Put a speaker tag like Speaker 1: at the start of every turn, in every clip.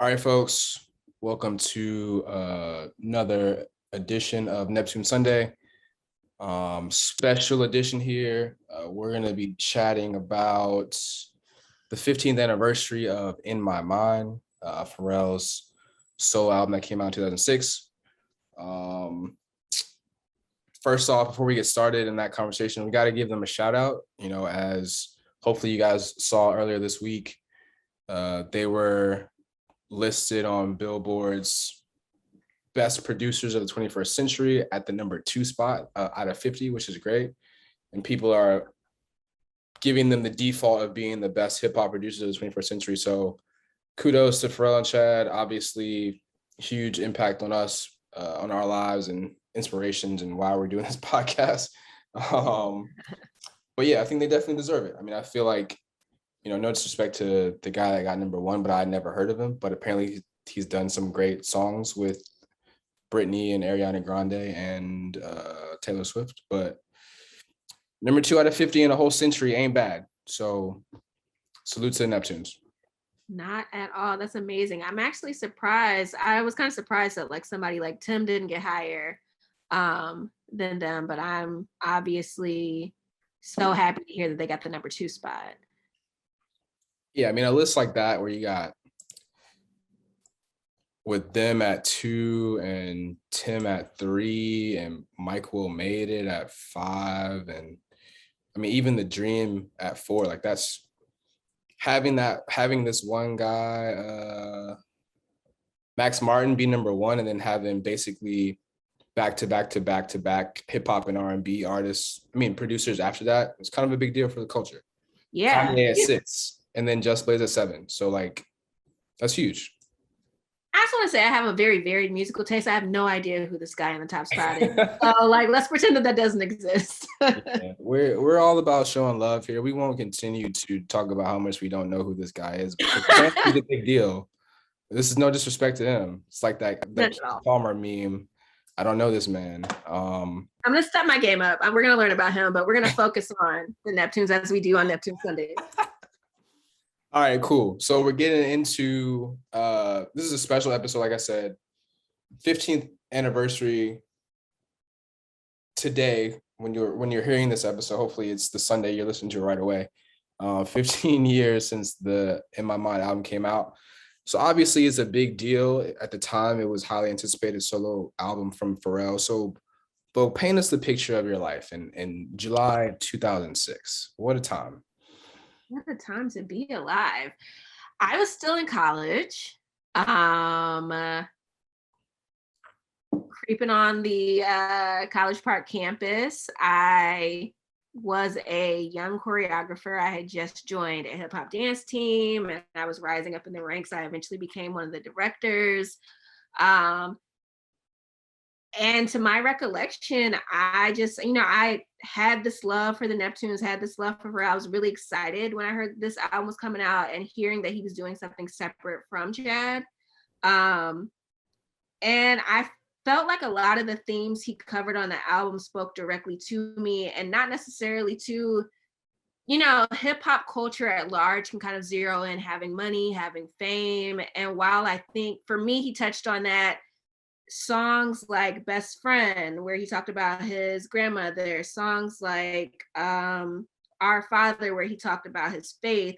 Speaker 1: All right, folks, welcome to another edition of Neptune Sunday. Special edition here. We're going to be chatting about the 15th anniversary of In My Mind, Pharrell's solo album that came out in 2006. First off, before we get started in that conversation, we got to give them a shout out, as hopefully you guys saw earlier this week. They were listed on Billboard's best producers of the 21st century at the number 2 spot out of 50, which is great. And people are giving them the default of being the best hip hop producers of the 21st century. So kudos to Pharrell and Chad. Obviously, huge impact on us, on our lives and inspirations and why we're doing this podcast. But yeah, I think they definitely deserve it. I mean, I feel like, no disrespect to the guy that got number 1, but I'd never heard of him. But apparently he's done some great songs with Britney and Ariana Grande and Taylor Swift. But number 2 out of 50 in a whole century ain't bad. So salute to the Neptunes.
Speaker 2: Not at all. That's amazing. I'm actually surprised. I was kind of surprised that like somebody like Tim didn't get higher than them, but I'm obviously so happy to hear that they got the number 2 spot.
Speaker 1: Yeah, I mean, a list like that where you got with them at 2 and Tim at 3 and Mike Will made it at 5. And I mean, even The Dream at 4, like that's having this one guy, Max Martin be number 1 and then having basically back to back hip hop and R&B artists, producers after that. It's kind of a big deal for the culture.
Speaker 2: Yeah.
Speaker 1: Kanye at 6 and then Just Blaze at 7. So like, that's huge.
Speaker 2: I just want to say I have a very varied musical taste. I have no idea who this guy in the top spot is. So like, let's pretend that doesn't exist.
Speaker 1: Yeah, we're all about showing love here. We won't continue to talk about how much we don't know who this guy is. It's a big deal. This is no disrespect to him. It's like that Palmer meme. I don't know this man.
Speaker 2: I'm gonna step my game up. We're gonna learn about him, but we're gonna focus on the Neptunes as we do on Neptune Sunday.
Speaker 1: All right, cool. So we're getting into this is a special episode, like I said, 15th anniversary today. When you're hearing this episode, hopefully it's the Sunday you're listening to it right away. 15 years since the In My Mind album came out. So obviously it's a big deal. At the time, it was highly anticipated solo album from Pharrell. So, Bo, paint us the picture of your life in July 2006. What a time.
Speaker 2: What a time to be alive. I was still in college, creeping on the College Park campus. I was a young choreographer. I had just joined a hip hop dance team and I was rising up in the ranks. I eventually became one of the directors. And to my recollection, I just, I had this love for the Neptunes, had this love for her. I was really excited when I heard this album was coming out and hearing that he was doing something separate from Chad. And I felt like a lot of the themes he covered on the album spoke directly to me and not necessarily to, hip hop culture at large can kind of zero in having money, having fame. And while I think for me, he touched on that, songs like Best Friend, where he talked about his grandmother, songs like Our Father, where he talked about his faith,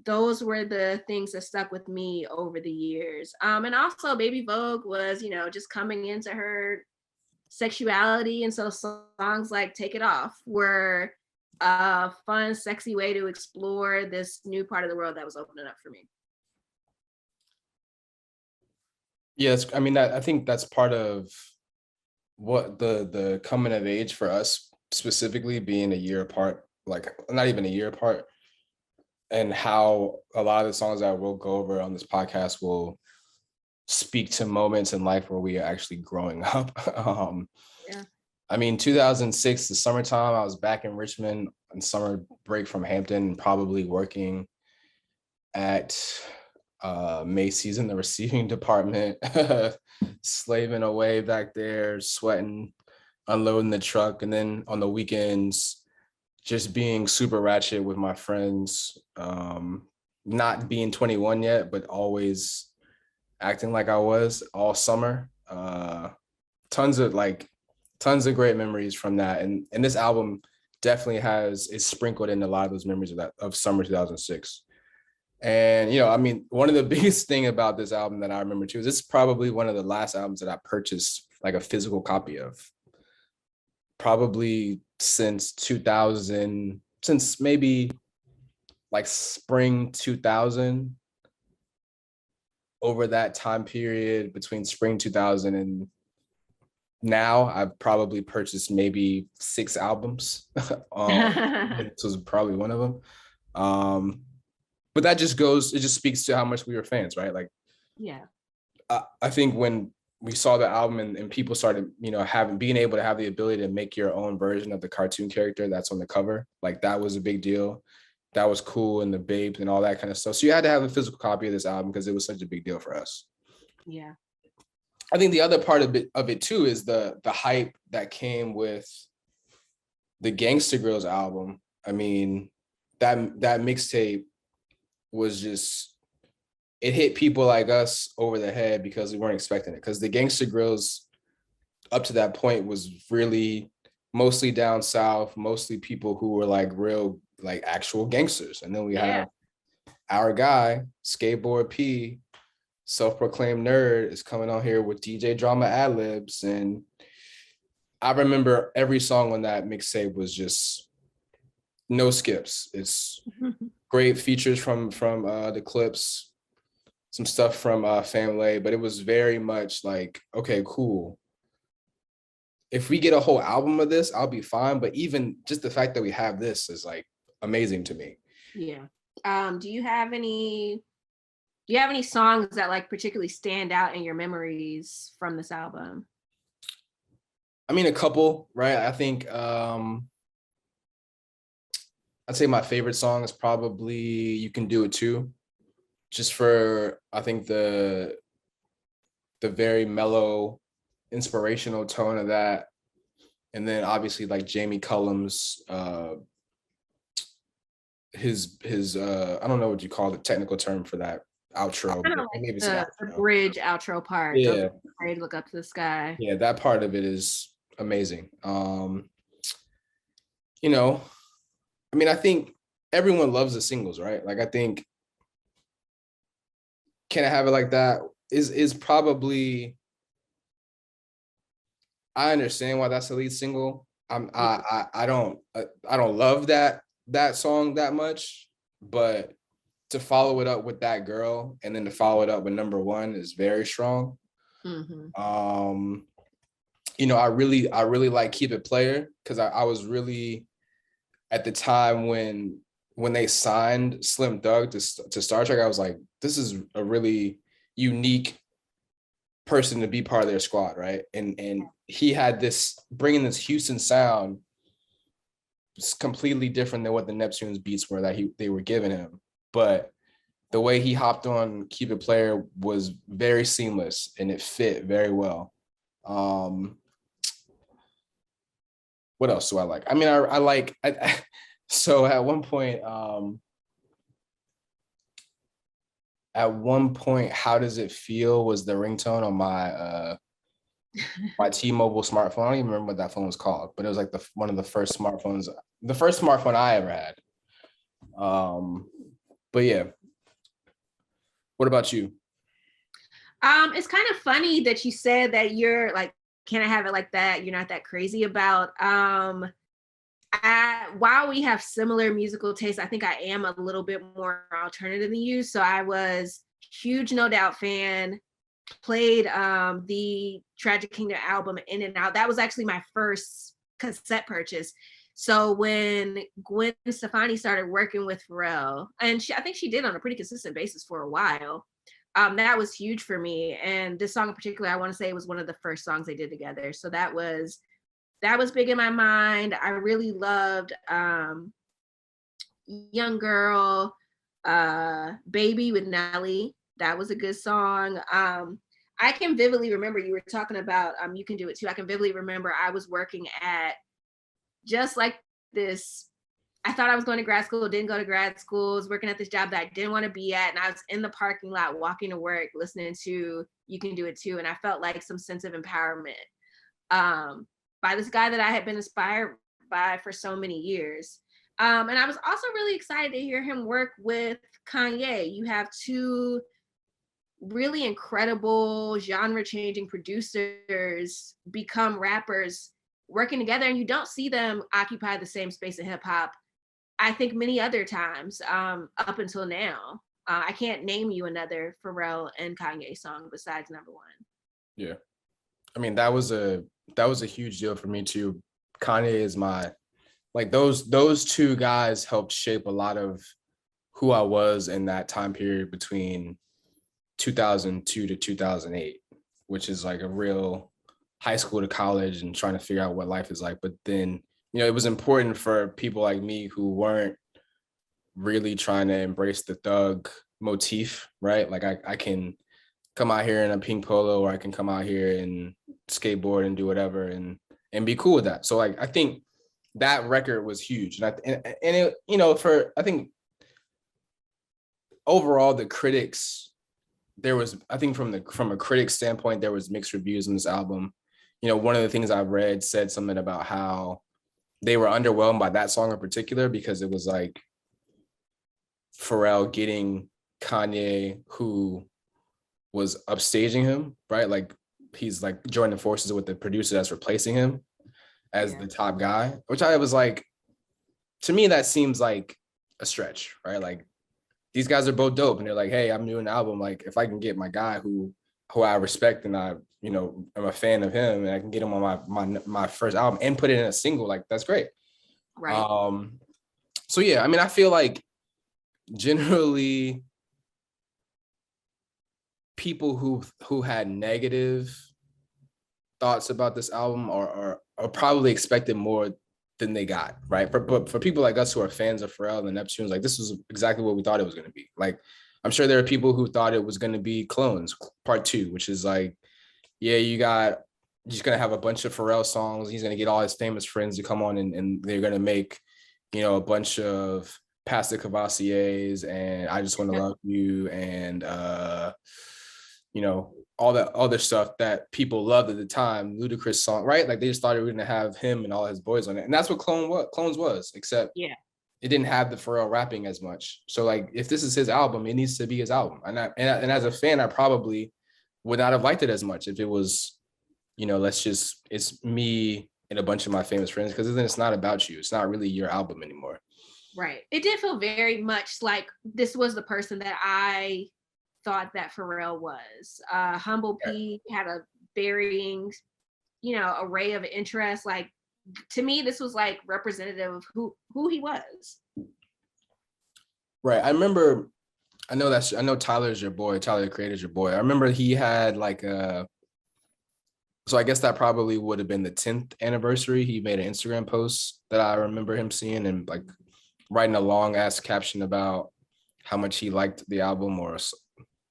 Speaker 2: those were the things that stuck with me over the years. And also Baby Vogue was, just coming into her sexuality. And so songs like Take It Off were a fun, sexy way to explore this new part of the world that was opening up for me.
Speaker 1: Yes, I think that's part of what the coming of age for us, specifically being a year apart, like not even a year apart, and how a lot of the songs that we'll go over on this podcast will speak to moments in life where we are actually growing up. 2006, the summertime, I was back in Richmond on summer break from Hampton, probably working at Macy's in the receiving department, slaving away back there, sweating, unloading the truck. And then on the weekends, just being super ratchet with my friends, not being 21 yet, but always acting like I was all summer. Tons of great memories from that. And this album definitely is sprinkled in a lot of those memories of summer 2006. And I mean, one of the biggest thing about this album that I remember too is this is probably one of the last albums that I purchased like a physical copy of. Probably since 2000, since maybe like spring 2000. Over that time period between spring 2000 and now, I've probably purchased maybe 6 albums. This was probably one of them. But it just speaks to how much we were fans, right? Like,
Speaker 2: Yeah.
Speaker 1: I think when we saw the album and people started, being able to have the ability to make your own version of the cartoon character that's on the cover, like that was a big deal. That was cool, and the babes and all that kind of stuff. So you had to have a physical copy of this album because it was such a big deal for us.
Speaker 2: Yeah.
Speaker 1: I think the other part of it too is the hype that came with the Gangsta Grillz album. I mean, that mixtape was just, it hit people like us over the head because we weren't expecting it. Because the Gangsta Grillz up to that point was really mostly down south, mostly people who were like real, like actual gangsters. And then we have our guy, Skateboard P, self-proclaimed nerd, is coming on here with DJ Drama ad-libs. And I remember every song on that mixtape was just no skips. It's great features from the clips, some stuff from Family, but it was very much like, okay, cool. If we get a whole album of this, I'll be fine. But even just the fact that we have this is like amazing to me.
Speaker 2: Yeah. Do you have any songs that like particularly stand out in your memories from this album?
Speaker 1: I mean, a couple, right? I think I'd say my favorite song is probably You Can Do It Too. Just for, I think, the very mellow, inspirational tone of that. And then obviously like Jamie Cullum's his I don't know what you call the technical term for that outro.
Speaker 2: Kind of like
Speaker 1: Maybe it's
Speaker 2: the bridge outro part.
Speaker 1: Yeah.
Speaker 2: Don't be afraid to look up to the sky.
Speaker 1: Yeah, that part of it is amazing. I mean, I think everyone loves the singles, right? Like, I think Can I Have It Like That is probably, I understand why that's the lead single. I don't love that song that much, but to follow it up with That Girl and then to follow it up with Number One is very strong.
Speaker 2: Mm-hmm.
Speaker 1: I really like Keep It Player because I was really, at the time when they signed Slim Thug to Star Trek, I was like, this is a really unique person to be part of their squad, right? And he had this, bringing this Houston sound. It's completely different than what the Neptunes beats were that they were giving him. But the way he hopped on Keep It Player was very seamless and it fit very well. What else do I like? I mean, so at one point, How Does It Feel was the ringtone on my my T-Mobile smartphone. I don't even remember what that phone was called, but it was like one of the first smartphones, the first smartphone I ever had. But yeah. What about you?
Speaker 2: It's kind of funny that you said that you're like, Can I Have It Like That? You're not that crazy about. While we have similar musical tastes, I think I am a little bit more alternative than you. So I was huge No Doubt fan, played the Tragic Kingdom album in and out. That was actually my first cassette purchase. So when Gwen Stefani started working with Pharrell, and I think she did on a pretty consistent basis for a while, that was huge for me. And this song in particular, I want to say, was one of the first songs they did together. So that was big in my mind. I really loved Young Girl, Baby with Nelly. That was a good song. I can vividly remember, you were talking about You Can Do It Too. I can vividly remember I was working at just like this I thought I was going to grad school, didn't go to grad school, was working at this job that I didn't want to be at. And I was in the parking lot walking to work, listening to You Can Do It Too. And I felt like some sense of empowerment by this guy that I had been inspired by for so many years. And I was also really excited to hear him work with Kanye. You have two really incredible genre changing producers become rappers working together, and you don't see them occupy the same space in hip hop, I think, many other times up until now. I can't name you another Pharrell and Kanye song besides number one.
Speaker 1: Yeah. I mean, that was a huge deal for me too. Kanye is my, like, those two guys helped shape a lot of who I was in that time period between 2002 to 2008, which is like a real high school to college and trying to figure out what life is like. But then, it was important for people like me who weren't really trying to embrace the thug motif, right? Like I can come out here in a pink polo, or I can come out here and skateboard and do whatever and be cool with that. So like I think that record was huge. And it, for, I think overall the critics, there was, I think from a critic standpoint, there was mixed reviews on this album. One of the things I've read said something about how they were underwhelmed by that song in particular because it was like Pharrell getting Kanye, who was upstaging him, right? Like he's like joining forces with the producer that's replacing him as the top guy, which I was like, to me, that seems like a stretch, right? Like these guys are both dope and they're like, hey, I'm doing an album. Like if I can get my guy who I respect and I, I'm a fan of him and I can get him on my first album and put it in a single, like that's great.
Speaker 2: Right.
Speaker 1: So yeah, I mean, I feel like generally people who had negative thoughts about this album are probably expected more than they got, right? But for people like us who are fans of Pharrell and the Neptunes, like this was exactly what we thought it was going to be. Like I'm sure there are people who thought it was going to be Clones Part 2, which is like, yeah, you're just going to have a bunch of Pharrell songs. He's going to get all his famous friends to come on and they're going to make, a bunch of Past the Cavassiers and I Just Want to Love You and, all that other stuff that people loved at the time, ludicrous song, right? Like they just thought we were going to have him and all his boys on it. And that's what Clones was, except it didn't have the Pharrell rapping as much. So like, if this is his album, it needs to be his album. And as a fan, I probably would not have liked it as much if it was, it's me and a bunch of my famous friends, because then it's not about you. It's not really your album anymore.
Speaker 2: Right. It did feel very much like this was the person that I thought that Pharrell was. Humble P had a varying, array of interests. Like to me, this was like representative of who he was.
Speaker 1: Right. I know Tyler's your boy. Tyler the Creator's your boy. I remember he had like so I guess that probably would have been the 10th anniversary. He made an Instagram post that I remember him seeing and like writing a long ass caption about how much he liked the album. Or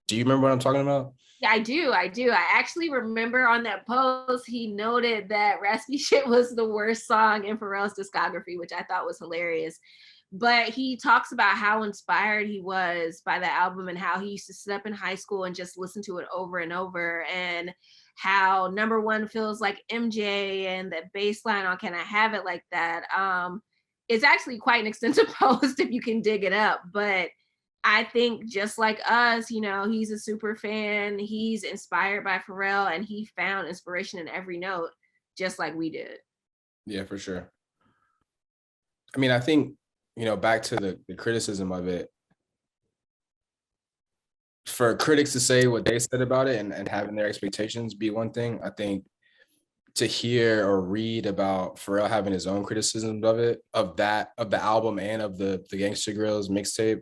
Speaker 1: do you remember what I'm talking about?
Speaker 2: Yeah, I do. I actually remember on that post, he noted that Raspy Shit was the worst song in Pharrell's discography, which I thought was hilarious. But he talks about how inspired he was by the album and how he used to sit up in high school and just listen to it over and over, and how number one feels like MJ and that bass line on Can I Have It Like That. It's actually quite an extensive post if you can dig it up. But I think just like us, he's a super fan. He's inspired by Pharrell and he found inspiration in every note, just like we did.
Speaker 1: Yeah, for sure. I mean, I think, back to the criticism of it, for critics to say what they said about it and having their expectations be one thing. I think to hear or read about Pharrell having his own criticisms of it, of the album and of the Gangsta Grillz mixtape,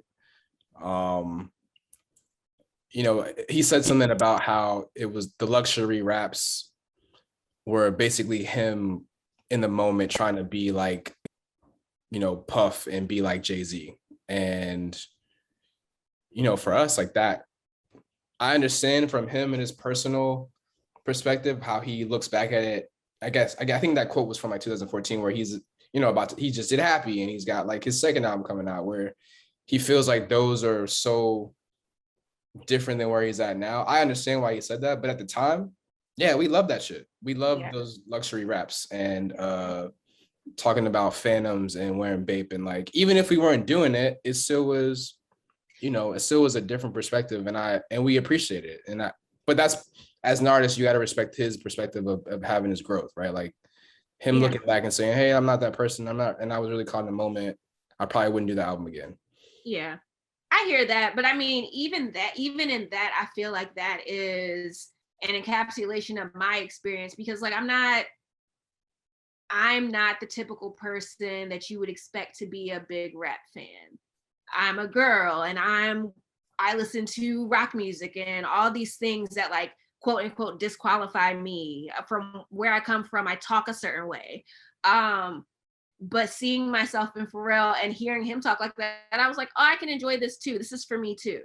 Speaker 1: he said something about how it was the luxury raps were basically him in the moment trying to be like, Puff and be like Jay-Z. And, for us, like that, I understand from him and his personal perspective how he looks back at it. I think that quote was from like 2014 where he's, he just did Happy, and he's got like his second album coming out where he feels like those are so different than where he's at now. I understand why he said that, but at the time, yeah, we love that shit. We love those luxury raps and talking about phantoms and wearing Bape, and like even if we weren't doing it, it still was, it still was a different perspective, and we appreciate it. But that's, as an artist, you got to respect his perspective of having his growth, right? Like him looking back and saying, hey, I'm not that person, I'm not, and I was really caught in the moment, I probably wouldn't do the album again.
Speaker 2: Yeah, I hear that, but I mean, even in that, I feel like that is an encapsulation of my experience, because like I'm not the typical person that you would expect to be a big rap fan. I'm a girl, and I listen to rock music and all these things that like quote unquote disqualify me from where I come from. I talk a certain way. But seeing myself in Pharrell and hearing him talk like that, I was like, oh, I can enjoy this too. This is for me too.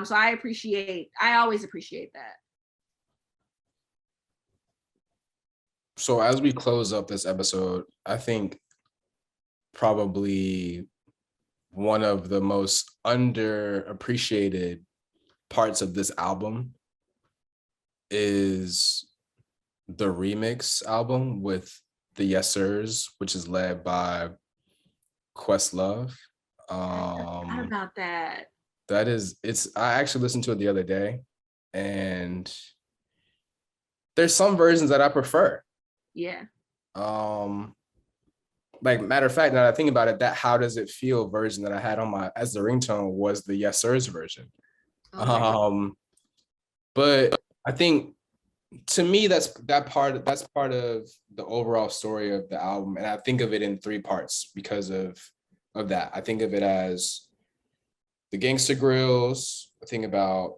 Speaker 2: So I always appreciate that.
Speaker 1: So as we close up this episode, I think probably one of the most underappreciated parts of this album is the remix album with the Yessirs, which is led by Questlove.
Speaker 2: I forgot about that.
Speaker 1: I actually listened to it the other day, and there's some versions that I prefer.
Speaker 2: Yeah.
Speaker 1: Like matter of fact, now that I think about it, that How Does It Feel version that I had on as the ringtone was the Yessirs version.
Speaker 2: Okay.
Speaker 1: But I think to me that's part of the overall story of the album, and I think of it in three parts because of that. I think of it as the Gangsta Grillz. I think about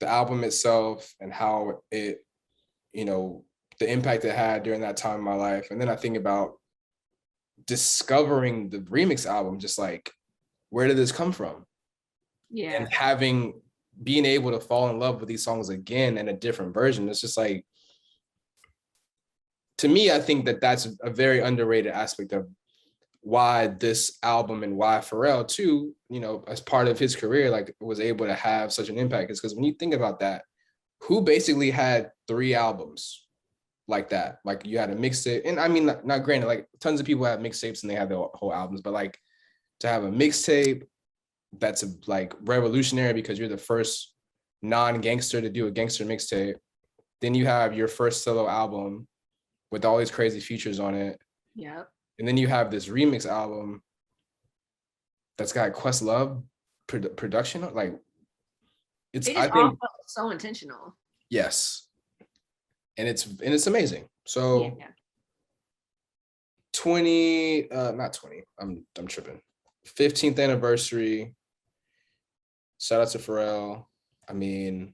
Speaker 1: the album itself and how it, the impact it had during that time in my life, and then I think about discovering the remix album, just like, where did this come from?
Speaker 2: Yeah.
Speaker 1: And being able to fall in love with these songs again in a different version. It's just like, to me, I think that that's a very underrated aspect of why this album, and why Pharrell too, as part of his career, like was able to have such an impact, is because when you think about that, who basically had 3 albums like that? Like you had a mixtape, and I mean, not granted, like tons of people have mixtapes and they have their whole albums, but like to have a mixtape that's like revolutionary because you're the first non-gangster to do a gangster mixtape. Then you have your first solo album with all these crazy features on it.
Speaker 2: Yep.
Speaker 1: And then you have this remix album that's got Questlove production. Like
Speaker 2: I think so intentional.
Speaker 1: Yes. And it's amazing. So
Speaker 2: yeah.
Speaker 1: 20, not 20, I'm tripping. 15th anniversary. Shout out to Pharrell. I mean,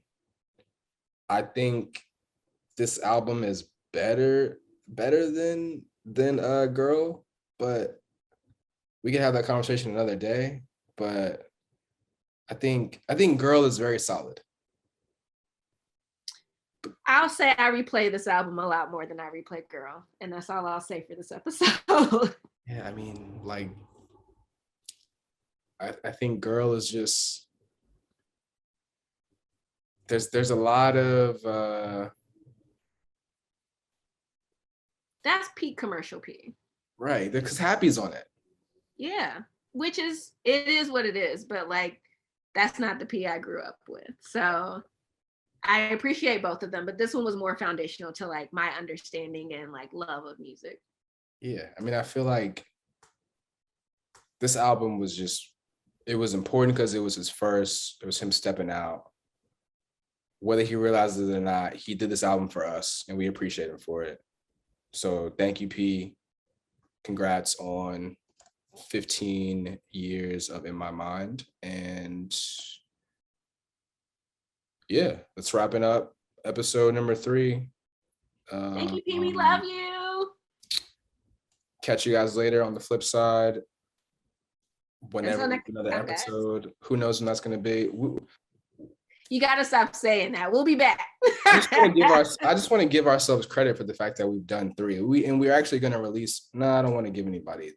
Speaker 1: I think this album is better than Girl, but we can have that conversation another day. But I think Girl is very solid.
Speaker 2: I'll say I replay this album a lot more than I replay Girl, and that's all I'll say for this episode.
Speaker 1: Yeah, I mean, like, I think Girl is just, there's a lot of
Speaker 2: that's peak commercial P.
Speaker 1: Right, because Happy's on it.
Speaker 2: Yeah, it is what it is, but like that's not the P I grew up with. So I appreciate both of them, but this one was more foundational to like my understanding and like love of music.
Speaker 1: Yeah, I mean, I feel like this album was just, it was important because it was his first, it was him stepping out. Whether he realized it or not, he did this album for us, and we appreciate him for it. So thank you, P. Congrats on 15 years of In My Mind. And yeah, let's wrapping up episode number 3.
Speaker 2: Thank you, P. We love you.
Speaker 1: Catch you guys later on the flip side. Whenever another
Speaker 2: time,
Speaker 1: episode, guys. Who knows when that's going to be?
Speaker 2: You gotta stop saying that. We'll be back.
Speaker 1: I just want to give ourselves credit for the fact that we've done 3. We're actually going to release. No, I don't want to give anybody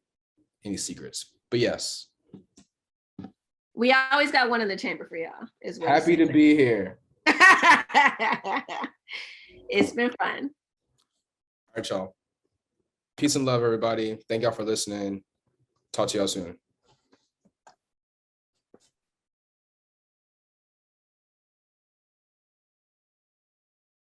Speaker 1: any secrets, but yes.
Speaker 2: We always got one in the chamber for y'all.
Speaker 1: Happy to be here.
Speaker 2: It's been fun.
Speaker 1: All right, y'all. Peace and love, everybody. Thank y'all for listening. Talk to y'all soon.